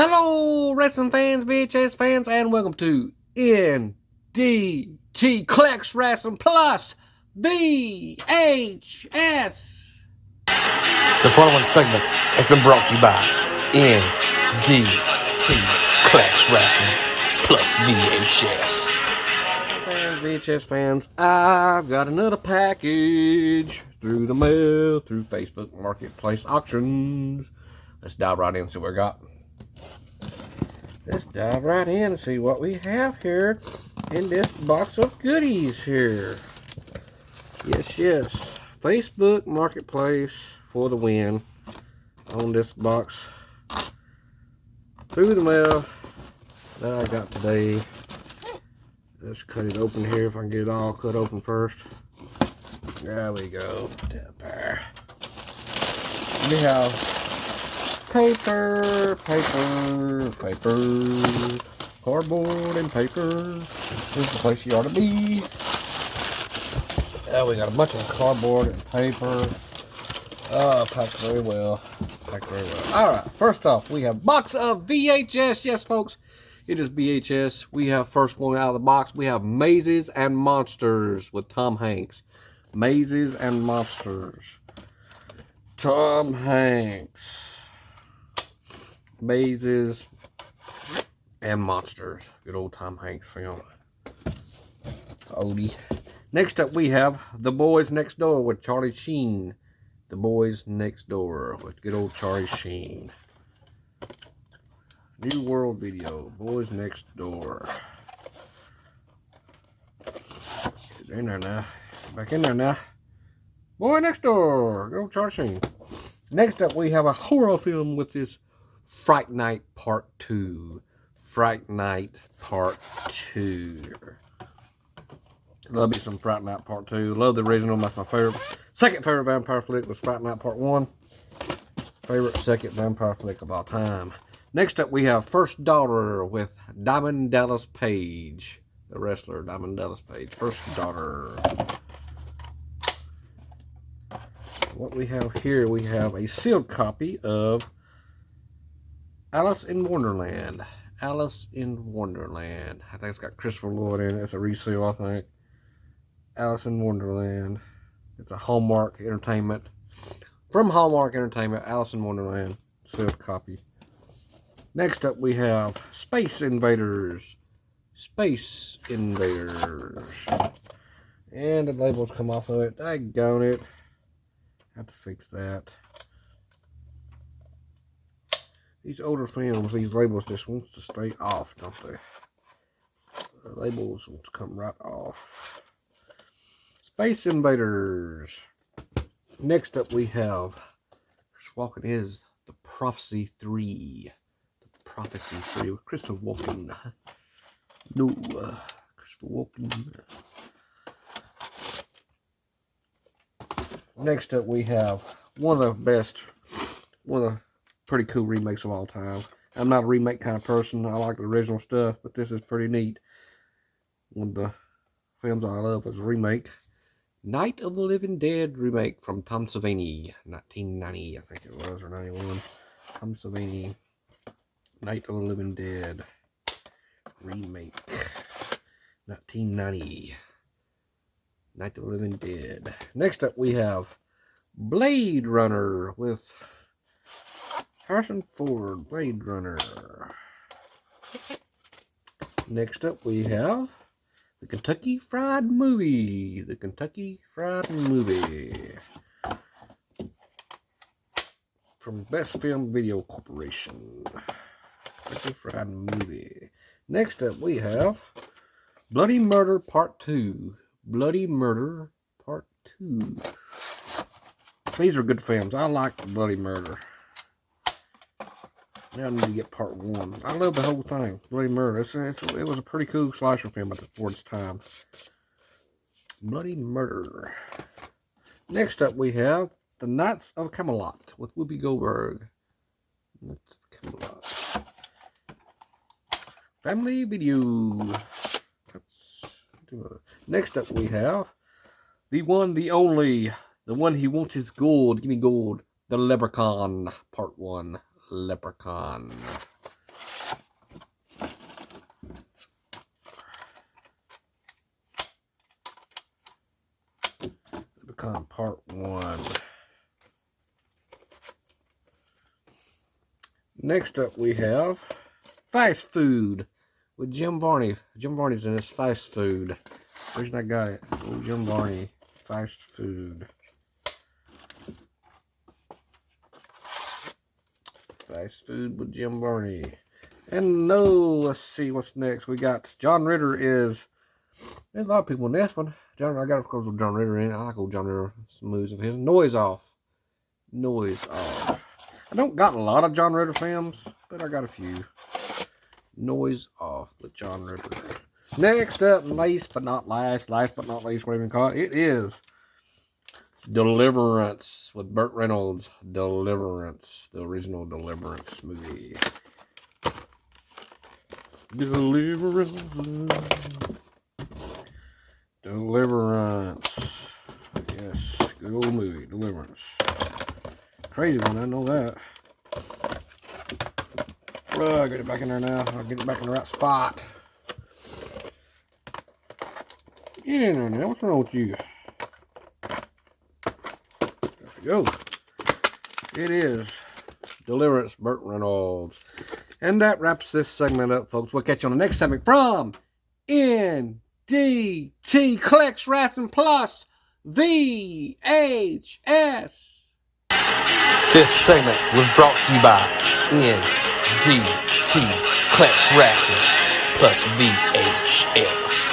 Hello, wrestling fans, VHS fans, and welcome to NDT Collects Wrestling Plus VHS. The following segment has been brought to you by NDT Collects Wrestling Plus VHS. VHS fans, I've got another package through the mail, through Facebook Marketplace auctions. Let's dive right in and see what we got. Let's dive right in and see what we have here in this box of goodies here. Yes. Facebook Marketplace for the win on this box through the mail that I got today. Let's cut it open here if I can get it all cut open first. There we go. There. We have paper, cardboard and paper. This is the place you ought to be. We got a bunch of cardboard and paper. Packed very well. Alright, first off, we have box of VHS. Yes, folks, it is VHS. We have first one out of the box. We have Mazes and Monsters with Tom Hanks. Mazes and Monsters. Tom Hanks. Mazes and Monsters. Good old Tom Hanks film. It's oldie. Next up we have The Boys Next Door with Charlie Sheen. The Boys Next Door with good old Charlie Sheen. New World Video. Boys Next Door. Get in there now. Back in there now. Boy Next Door. Good old Charlie Sheen. Next up we have a horror film with this Fright Night Part 2. Fright Night Part 2. Love me some Fright Night Part 2. Love the original. That's my favorite. Second favorite vampire flick was Fright Night Part 1. Favorite second vampire flick of all time. Next up we have First Daughter with Diamond Dallas Page. The wrestler Diamond Dallas Page. First Daughter. What we have here, we have a sealed copy of Alice in Wonderland. Alice in Wonderland. I think it's got Christopher Lloyd in it. It's a reseal, I think. Alice in Wonderland. It's a Hallmark Entertainment. From Hallmark Entertainment, Alice in Wonderland. Sealed copy. Next up we have Space Invaders. Space Invaders. And the labels come off of it. Daggone it. Have to fix that. These older films, these labels just want to stay off, don't they? The labels want to come right off. Space Invaders. Next up we have Chris Walken is The Prophecy 3. The Prophecy 3 with Christopher Walken. No, Christopher Walken. Next up we have one of the pretty cool remakes of all time. I'm not a remake kind of person. I like the original stuff, but this is pretty neat. One of the films I love is a remake. Night of the Living Dead remake from Tom Savini. 1990, I think it was, or 91. Tom Savini. Night of the Living Dead remake. 1990. Night of the Living Dead. Next up we have Blade Runner with Harrison Ford. Blade Runner. Next up we have the Kentucky Fried Movie. The Kentucky Fried Movie. From Best Film Video Corporation. Kentucky Fried Movie. Next up we have Bloody Murder Part 2. Bloody Murder Part 2. These are good films. I like Bloody Murder. Now I need to get Part 1. I love the whole thing. Bloody Murder. It was a pretty cool slasher film for its time. Bloody Murder. Next up we have The Knights of Camelot with Whoopi Goldberg. Camelot. Family Video. Next up we have the one, the only, the one he wants his gold. Give me gold. The Leprechaun Part 1. Leprechaun. Hunt Part 1. Next up we have Fast Food with Jim Varney. Jim Varney's in this Fast Food. The reason I got it. Oh, Jim Varney. Fast Food. Fast Food with Jim Varney. And no, let's see what's next. We got John Ritter is. There's a lot of people in this one. I got to go with John Ritter in. I like old John Ritter. Some moves of his. Noise Off. Noise Off. I don't got a lot of John Ritter films, but I got a few. Noise Off with John Ritter. Next up, last but not least, whatever you can call it, it is Deliverance with Burt Reynolds. Deliverance, the original Deliverance movie. Deliverance. Yes, good old movie, Deliverance. Crazy one, I know that. Oh, get it back in there now. I'll get it back in the right spot. Get in there now. What's wrong with you? There we go. It is Deliverance, Burt Reynolds. And that wraps this segment up, folks. We'll catch you on the next segment from NDT Collects Wrestling Plus VHS. This segment was brought to you by NDT Collects Wrestling Plus VHS.